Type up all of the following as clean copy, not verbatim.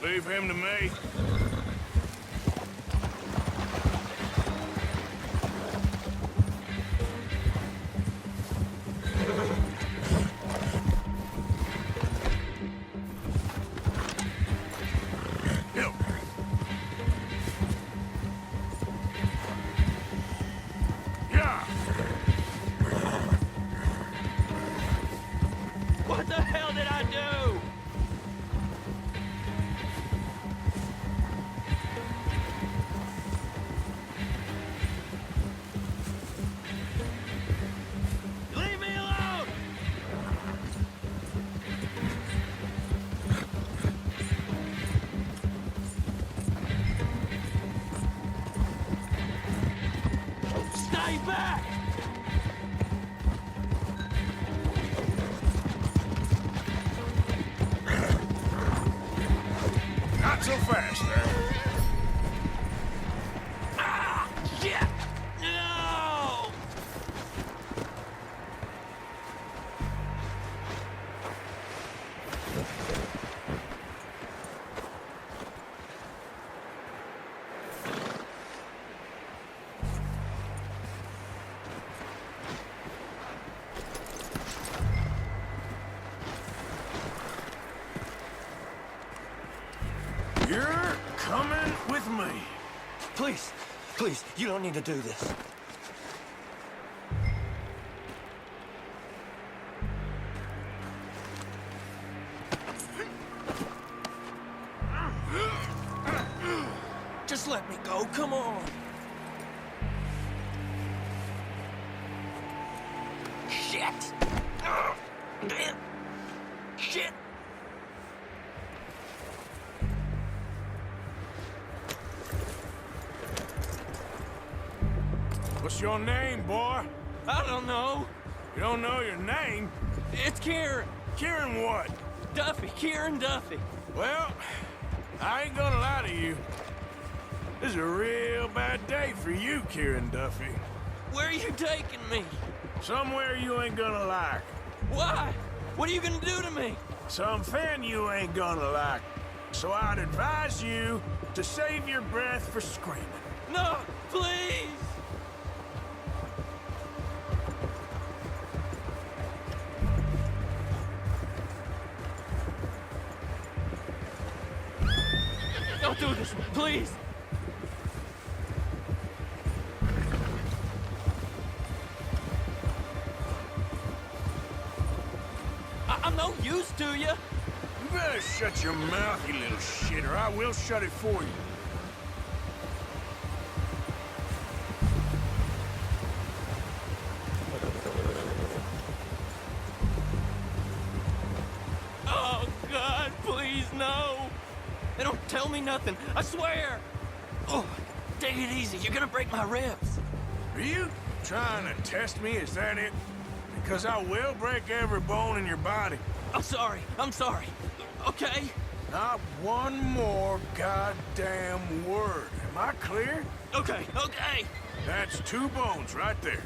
Leave him to me. What the hell did I do? Leave me alone! Stay back! Not so fast, man. Ah! Shit! No! You're coming with me. Please, please, you don't need to do this. Just let me go, come on. Shit! Damn! Shit! What's your name, boy? I don't know. You don't know your name? It's Kieran. Kieran what? Duffy, Kieran Duffy. Well, I ain't gonna lie to you. This is a real bad day for you, Kieran Duffy. Where are you taking me? Somewhere you ain't gonna like. Why? What are you gonna do to me? Something you ain't gonna like. So I'd advise you to save your breath for screaming. No, please! Don't do this, please! I'm no use to you! You better shut your mouth, you little shit, or I will shut it for you. Oh, God, please, no! They don't tell me nothing, I swear! Oh, take it easy, you're gonna break my ribs. Are you trying to test me? Is that it? Because I will break every bone in your body. I'm sorry, okay? Not one more goddamn word. Am I clear? Okay, okay! That's 2 bones right there.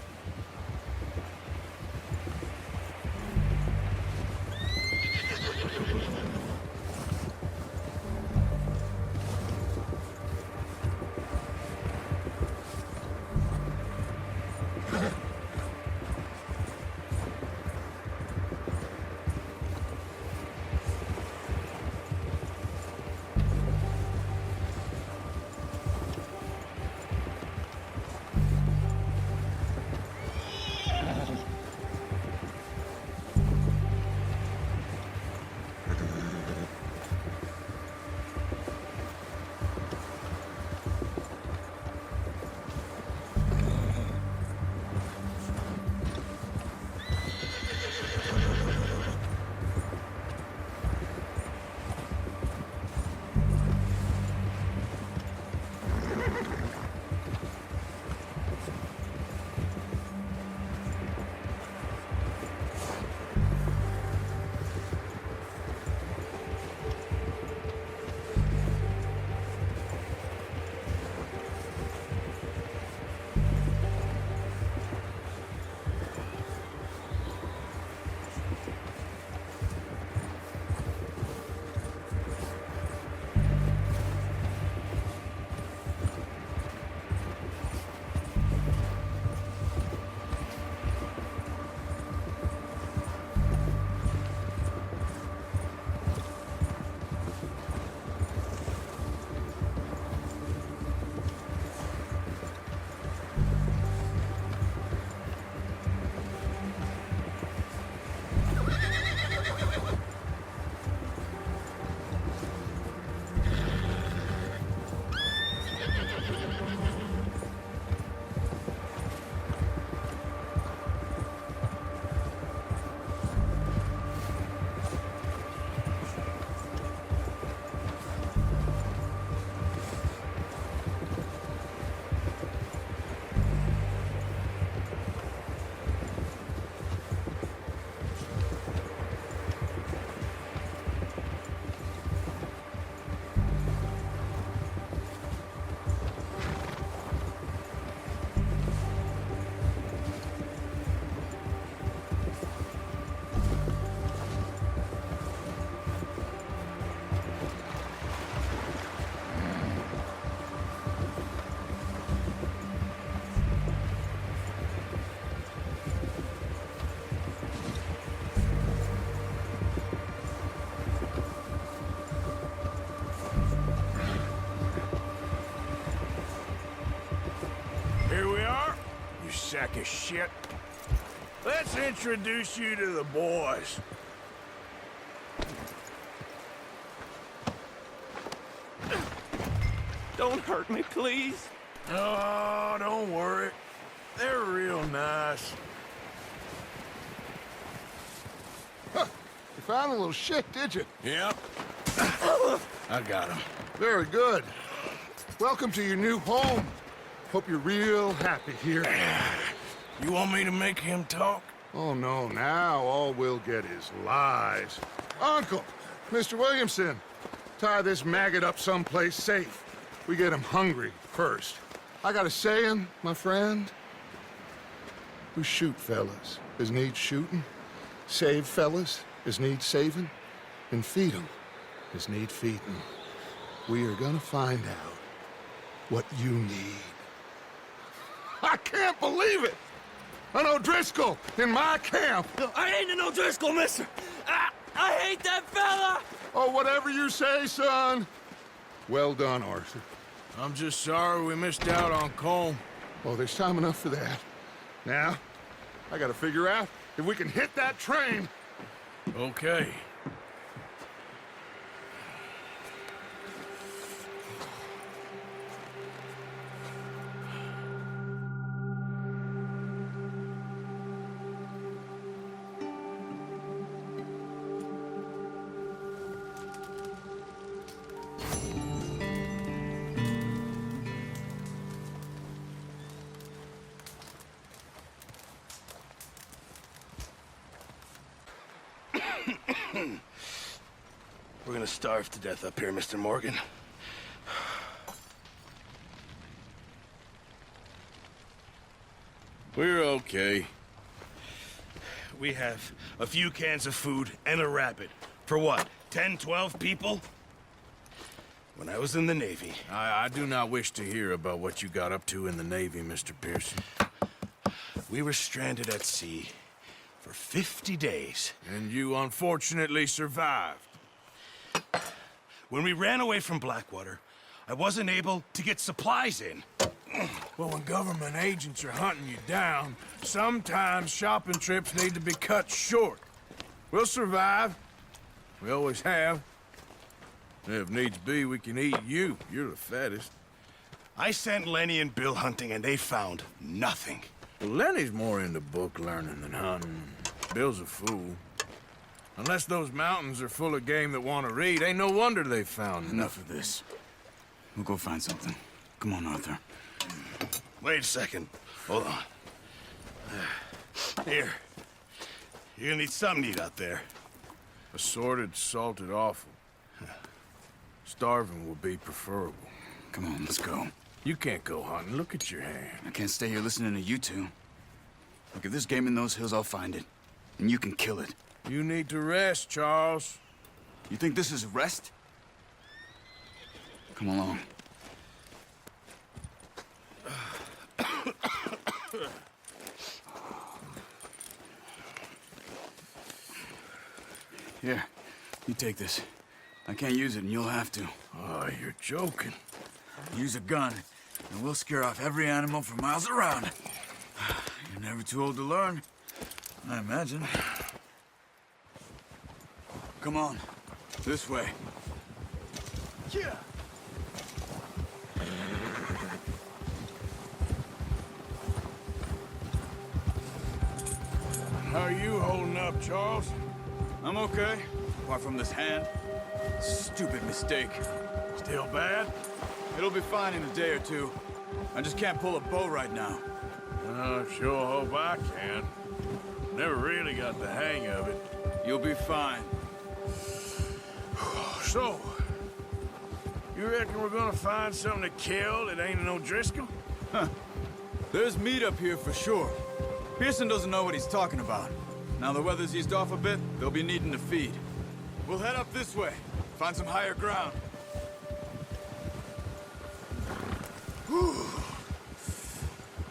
sack of shit. Let's introduce you to the boys. Don't hurt me, please. Oh, don't worry. They're real nice. Huh. You found a little shit, did you? Yep. I got him. Very good. Welcome to your new home. Hope you're real happy here. You want me to make him talk? Oh, no, now all we'll get is lies. Uncle, Mr. Williamson, tie this maggot up someplace safe. We get him hungry first. I got a saying, my friend. We shoot fellas as need shooting, save fellas as need saving, and feed 'em as need feeding. We are gonna find out what you need. I can't believe it! An O'Driscoll in my camp! No, I ain't an O'Driscoll, mister! I hate that fella! Oh, whatever you say, son. Well done, Arthur. I'm just sorry we missed out on Colm. Oh, there's time enough for that. Now, I gotta figure out if we can hit that train. Okay. We're gonna starve to death up here, Mr. Morgan. We're okay. We have a few cans of food and a rabbit. For what, 10, 12 people? When I was in the Navy... I do not wish to hear about what you got up to in the Navy, Mr. Pearson. We were stranded at sea for 50 days. And you unfortunately survived. When we ran away from Blackwater, I wasn't able to get supplies in. Well, when government agents are hunting you down, sometimes shopping trips need to be cut short. We'll survive. We always have. If needs be, we can eat you. You're the fattest. I sent Lenny and Bill hunting, and they found nothing. Well, Lenny's more into book learning than hunting. Bill's a fool. Unless those mountains are full of game that want to read, ain't no wonder they found Enough of this. We'll go find something. Come on, Arthur. Wait a second. Hold on. Here. You're gonna need something to eat out there. Assorted, salted offal. Starving will be preferable. Come on, let's go. You can't go hunting. Look at your hand. I can't stay here listening to you two. Look, if there's game in those hills, I'll find it. And you can kill it. You need to rest, Charles. You think this is rest? Come along. Here, you take this. I can't use it, and you'll have to. Oh, you're joking. Use a gun, and we'll scare off every animal for miles around. You're never too old to learn, I imagine. Come on, this way. Yeah. How are you holding up, Charles? I'm okay, apart from this hand. Stupid mistake. Still bad? It'll be fine in a day or two. I just can't pull a bow right now. I sure hope I can. Never really got the hang of it. You'll be fine. So, you reckon we're gonna find something to kill that ain't an O'Driscoll? There's meat up here for sure. Pearson doesn't know what he's talking about. Now the weather's eased off a bit, they'll be needing to feed. We'll head up this way, find some higher ground.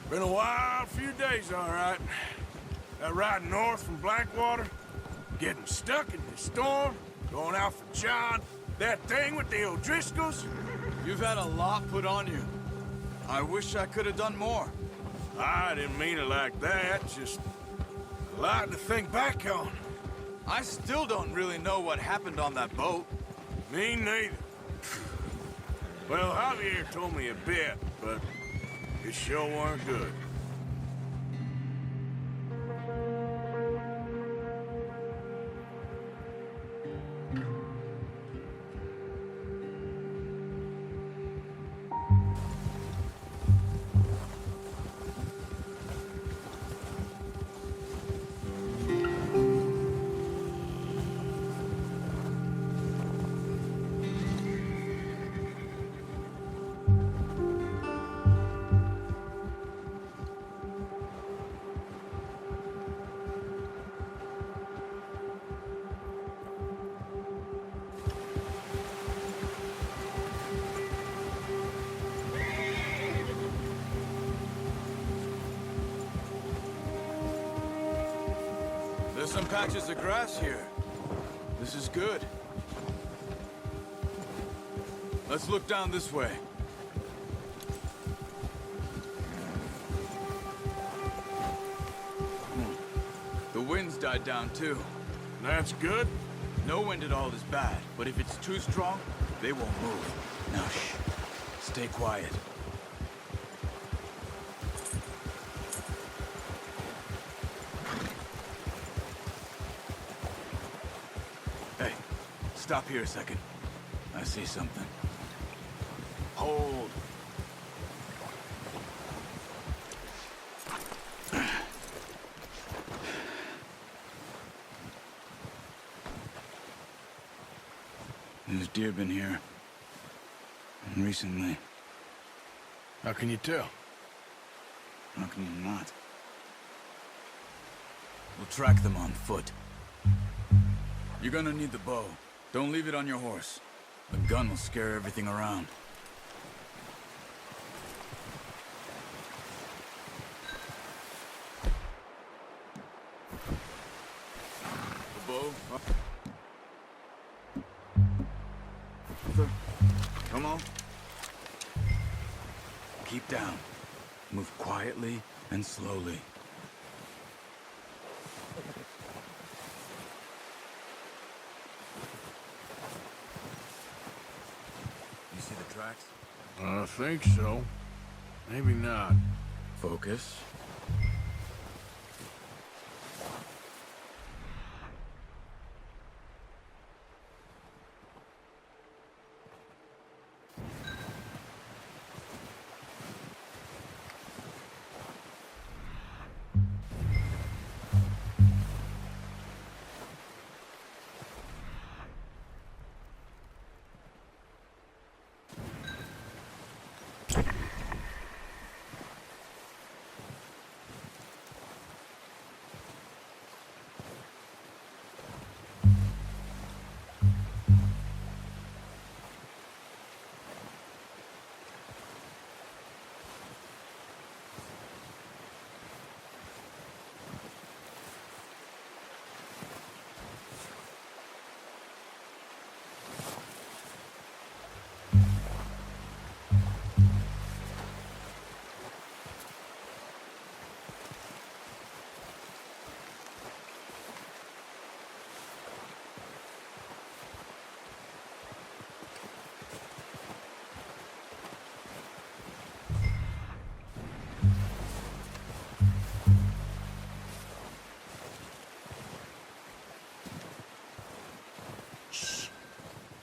Been a wild few days, all right. That ride north from Blackwater, getting stuck in the storm, going out for John, that thing with the O'Driscolls. You've had a lot put on you. I wish I could have done more. I didn't mean it like that, just a lot to think back on. I still don't really know what happened on that boat. Me neither. Well, Javier told me a bit, but it sure weren't good. There's some patches of grass here. This is good. Let's look down this way. The wind's died down too. That's good. No wind at all is bad, but if it's too strong, they won't move. Now shh. Stay quiet. Hey, stop here a second. I see something. Hold. There's deer been here. And recently. How can you tell? How can you not? We'll track them on foot. You're gonna need the bow. Don't leave it on your horse. A gun will scare everything around. The bow. Come on. Keep down. Move quietly and slowly. You see the tracks? I think so. Maybe not. Focus.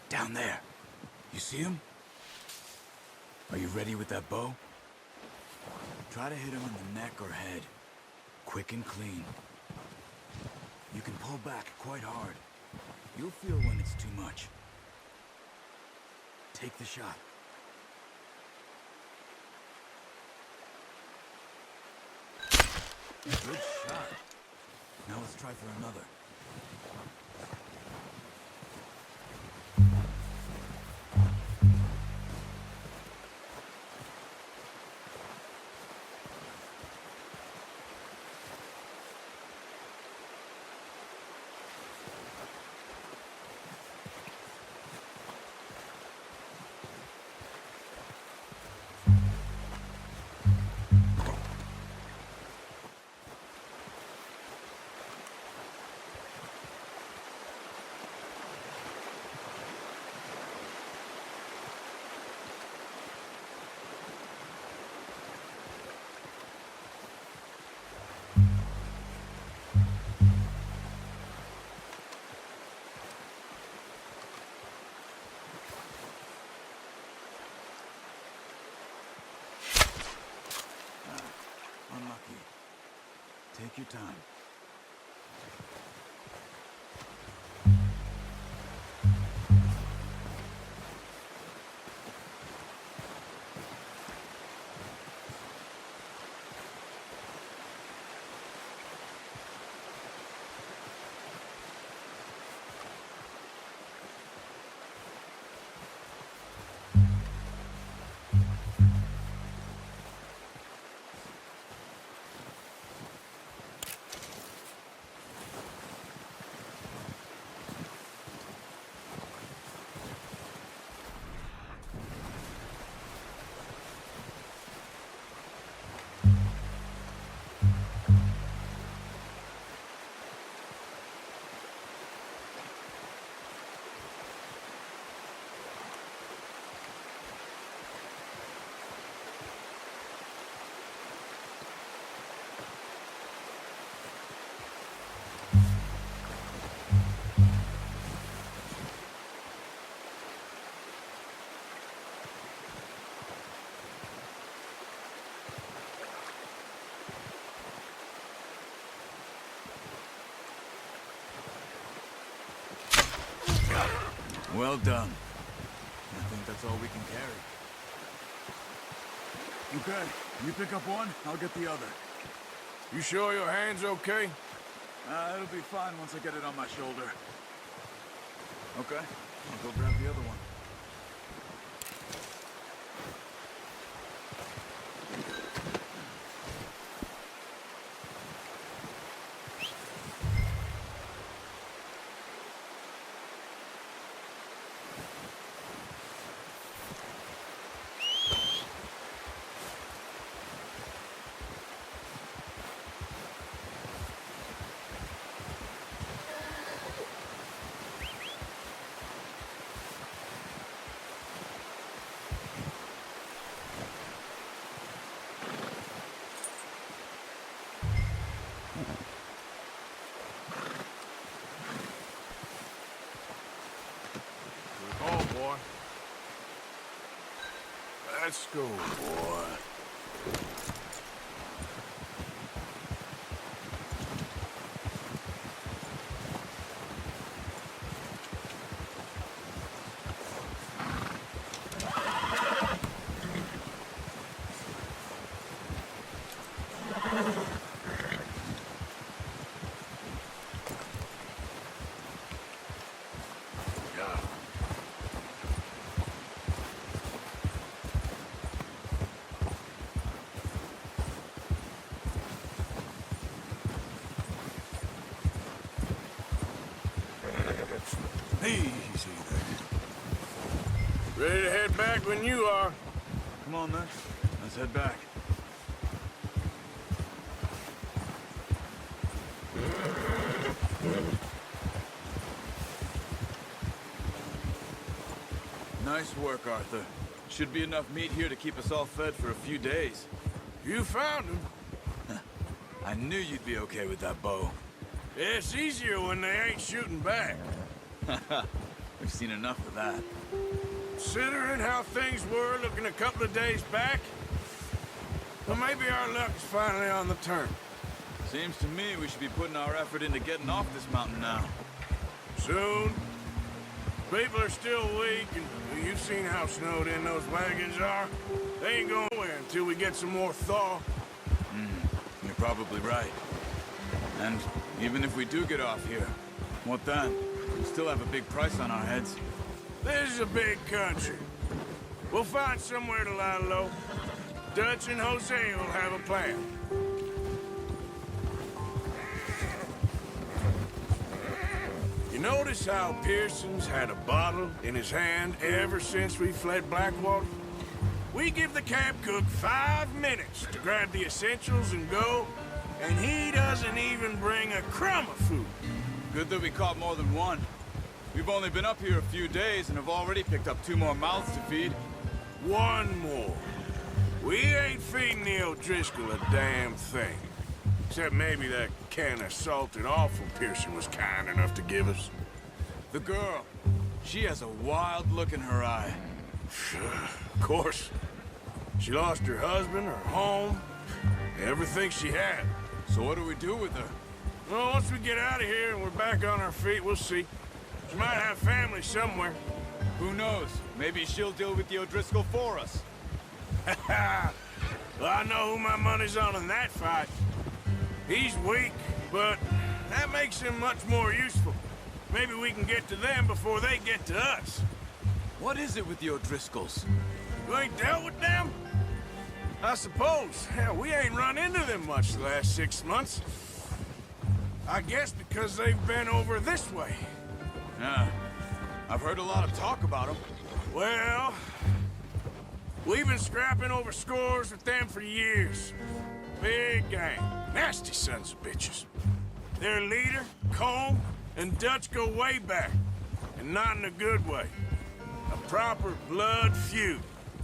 Down there. You see him? Are you ready with that bow? Try to hit him in the neck or head. Quick and clean. You can pull back quite hard. You'll feel when it's too much. Take the shot. Good shot. Now let's try for another. Take your time. Well done. I think that's all we can carry. Okay, you pick up one, I'll get the other. You sure your hand's okay? It'll be fine once I get it on my shoulder. Okay, I'll go grab the other one. Oh, boy. Let's go, boy. Easy there. Ready to head back when you are. Come on then, let's head back. Nice work, Arthur. Should be enough meat here to keep us all fed for a few days. You found him. I knew you'd be okay with that bow. It's easier when they ain't shooting back. We've seen enough of that. Considering how things were looking a couple of days back, well, maybe our luck's finally on the turn. Seems to me we should be putting our effort into getting off this mountain now. Soon. People are still weak, and you've seen how snowed in those wagons are. They ain't going nowhere until we get some more thaw. You're probably right. And even if we do get off here, what then? We still have a big price on our heads. This is a big country. We'll find somewhere to lie low. Dutch and Jose will have a plan. You notice how Pearson's had a bottle in his hand ever since we fled Blackwater? We give the camp cook 5 minutes to grab the essentials and go, and he doesn't even bring a crumb of food. Good that we caught more than one. We've only been up here a few days and have already picked up 2 more mouths to feed. One more. We ain't feeding the O'Driscoll a damn thing. Except maybe that can of salted offal Pearson was kind enough to give us. The girl, she has a wild look in her eye. Of course. She lost her husband, her home, everything she had. So what do we do with her? Well, once we get out of here and we're back on our feet, we'll see. She might have family somewhere. Who knows? Maybe she'll deal with the O'Driscoll for us. Well, I know who my money's on in that fight. He's weak, but that makes him much more useful. Maybe we can get to them before they get to us. What is it with the O'Driscolls? You ain't dealt with them? I suppose. Hell, we ain't run into them much the last 6 months. I guess because they've been over this way. Yeah, I've heard a lot of talk about them. Well, we've been scrapping over scores with them for years. Big gang. Nasty sons of bitches. Their leader, Colm, and Dutch go way back. And not in a good way. A proper blood feud.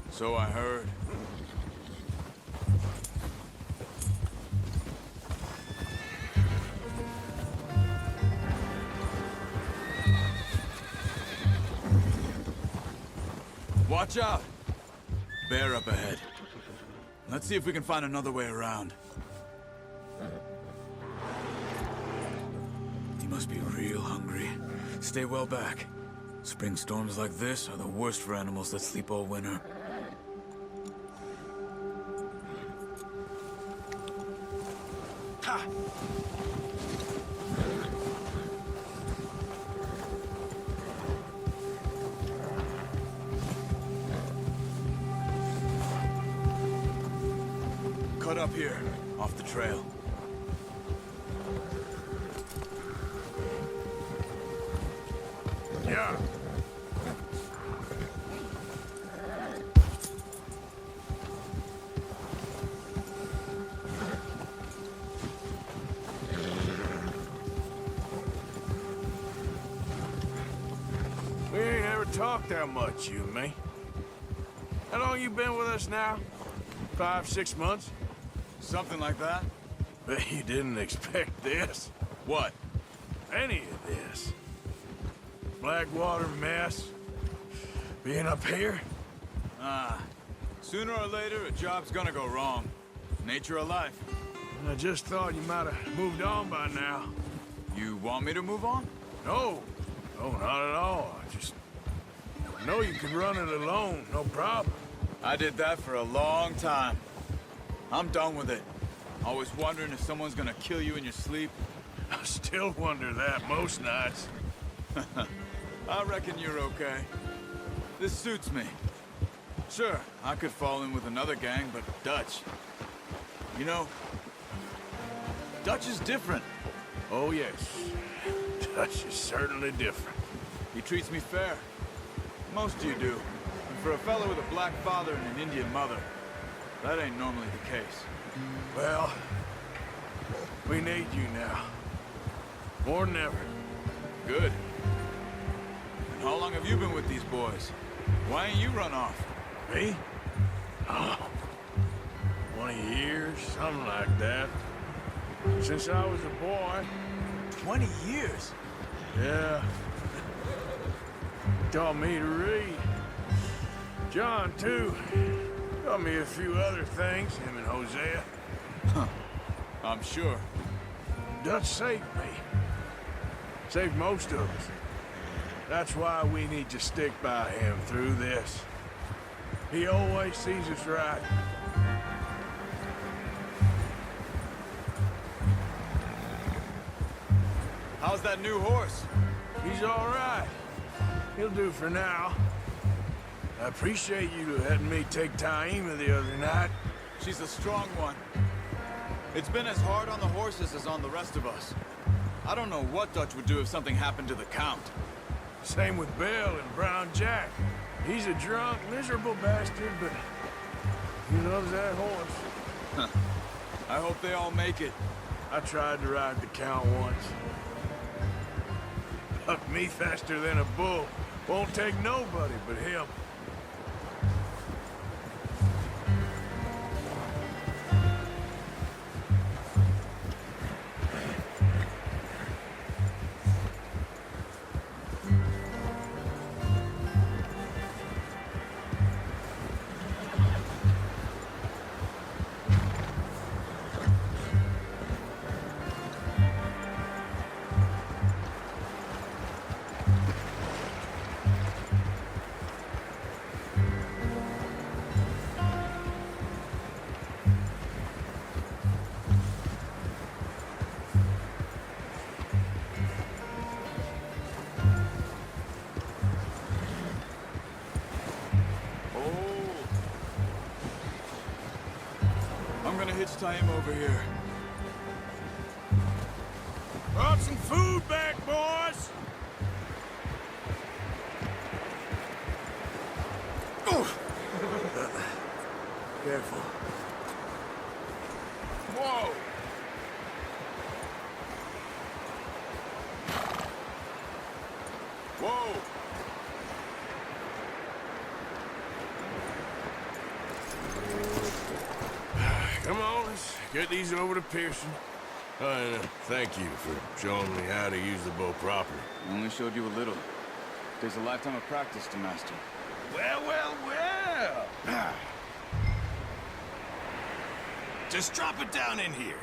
So I heard. Watch out! Bear up ahead. Let's see if we can find another way around. He must be real hungry. Stay well back. Spring storms like this are the worst for animals that sleep all winter. Ha! Cut up here, off the trail. Yeah. We ain't ever talked that much, you and me. How long you been with us now? 5, 6 months? Something like that? Bet you didn't expect this. What? Any of this. Blackwater mess. Being up here? Sooner or later, a job's gonna go wrong. Nature of life. I just thought you might have moved on by now. You want me to move on? No. No, not at all. I know you can run it alone, no problem. I did that for a long time. I'm done with it. Always wondering if someone's gonna kill you in your sleep. I still wonder that most nights. I reckon you're okay. This suits me. Sure, I could fall in with another gang, but Dutch... You know, Dutch is different. Oh, yes. Dutch is certainly different. He treats me fair. Most of you do. And for a fellow with a black father and an Indian mother, that ain't normally the case. Well, we need you now. More than ever. Good. And how long have you been with these boys? Why ain't you run off? Me? Oh, 20 years, something like that. Since I was a boy. 20 years? Yeah. Taught me to read. John, too. Taught me a few other things, him and Hosea. I'm sure. Dutch saved me. Saved most of us. That's why we need to stick by him through this. He always sees us right. How's that new horse? He's all right. He'll do for now. I appreciate you letting me take Taima the other night. She's a strong one. It's been as hard on the horses as on the rest of us. I don't know what Dutch would do if something happened to the Count. Same with Bill and Brown Jack. He's a drunk, miserable bastard, but he loves that horse. I hope they all make it. I tried to ride the Count once. Bucked me faster than a bull. Won't take nobody but him. It's time over here. Brought some food back, boys! Careful. Whoa! Whoa! Come on, let's get these over to Pearson. And thank you for showing me how to use the bow properly. I only showed you a little. Takes a lifetime of practice to master. Well, well, well. Just drop it down in here.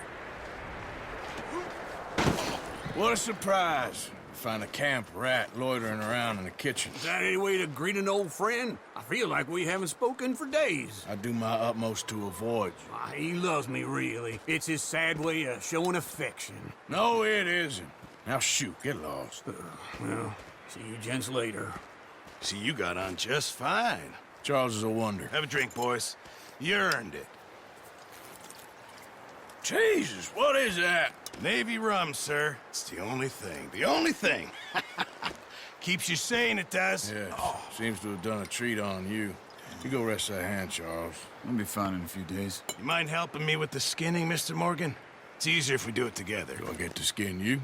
What a surprise. Find a camp rat loitering around in the kitchen. Is that any way to greet an old friend? I feel like we haven't spoken for days. I do my utmost to avoid you. He loves me, really. It's his sad way of showing affection. No, it isn't. Now shoot, get lost. Well, see you gents later. See, you got on just fine. Charles is a wonder. Have a drink, boys. You earned it. Jesus, what is that? Navy rum, sir. It's the only thing. The only thing. Keeps you sane, it does. Yes, seems to have done a treat on you. You go rest that hand, Charles. I'll be fine in a few days. You mind helping me with the skinning, Mr. Morgan? It's easier if we do it together. Do I get to skin you?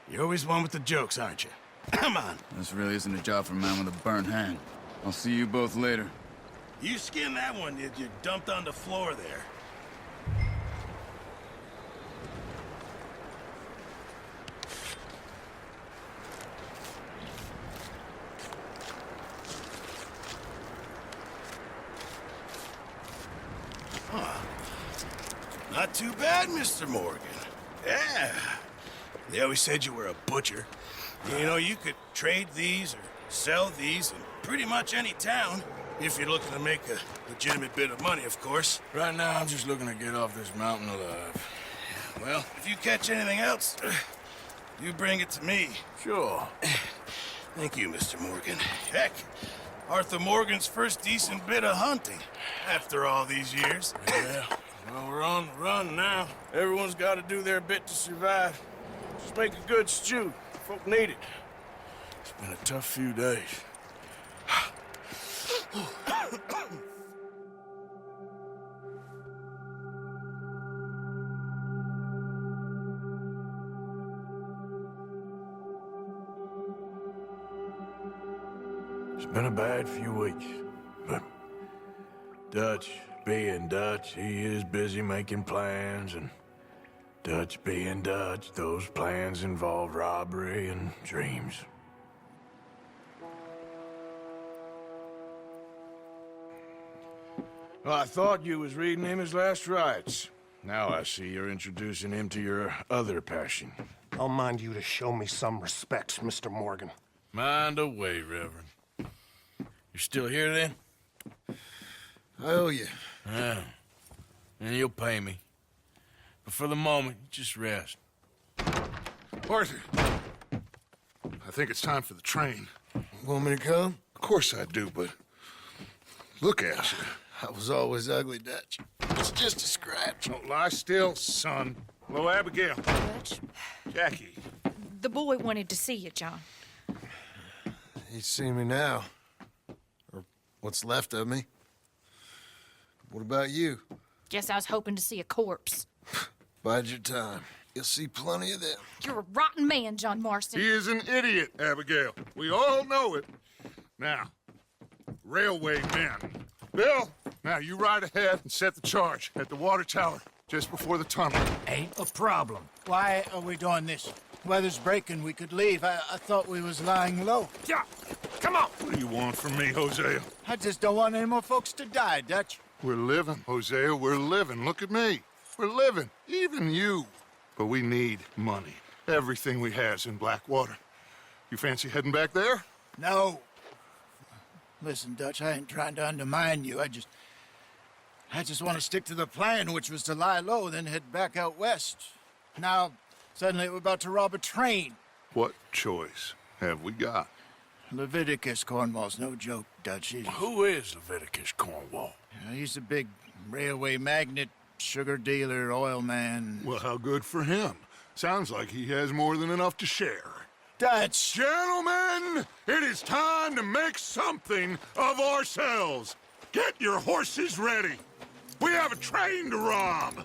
You're always one with the jokes, aren't you? Come on. This really isn't a job for a man with a burnt hand. I'll see you both later. You skin that one you dumped on the floor there. Not too bad, Mr. Morgan. Yeah. They always said you were a butcher. You know, you could trade these or sell these in pretty much any town, if you're looking to make a legitimate bit of money, of course. Right now, I'm just looking to get off this mountain alive. Well, if you catch anything else, you bring it to me. Sure. Thank you, Mr. Morgan. Heck, Arthur Morgan's first decent bit of hunting after all these years. Yeah. Well, we're on the run now. Everyone's got to do their bit to survive. Just make a good stew. Folk need it. It's been a tough few days. It's been a bad few weeks, but Dutch being Dutch, he is busy making plans, and Dutch being Dutch, those plans involve robbery and dreams. Well, I thought you was reading him his last rites. Now I see you're introducing him to your other passion. I'll mind you to show me some respect, Mr. Morgan. Mind away, Reverend. You're still here, then? I owe you. Yeah. And you'll pay me. But for the moment, just rest. Arthur, I think it's time for the train. Want me to come? Of course I do, but look at you. I was always ugly, Dutch. It's just a scratch. Don't lie still, son. Hello, Abigail. Dutch, Jackie. the boy wanted to see you, John. He's seen me now. Or what's left of me. What about you? Guess I was hoping to see a corpse. Bide your time. You'll see plenty of them. You're a rotten man, John Marston. He is an idiot, Abigail. We all know it. Now, railway men. Bill, now you ride ahead and set the charge at the water tower just before the tunnel. Ain't a problem. Why are we doing this? Weather's breaking. We could leave. I thought we was lying low. Yeah, come on. What do you want from me, Hosea? I just don't want any more folks to die, Dutch. We're living, Hosea. We're living. Look at me. We're living. Even you. But we need money. Everything we has in Blackwater. You fancy heading back there? No. Listen, Dutch, I ain't trying to undermine you. I just want to stick to the plan, which was to lie low, then head back out west. Now, suddenly we're about to rob a train. What choice have we got? Leviticus Cornwall's no joke, Dutch. Who is Leviticus Cornwall? He's a big Railway magnate, sugar dealer, oil man. Well, how good for him. Sounds like he has more than enough to share. Dutch! Gentlemen, it is time to make something of ourselves. Get your horses ready. We have a train to rob.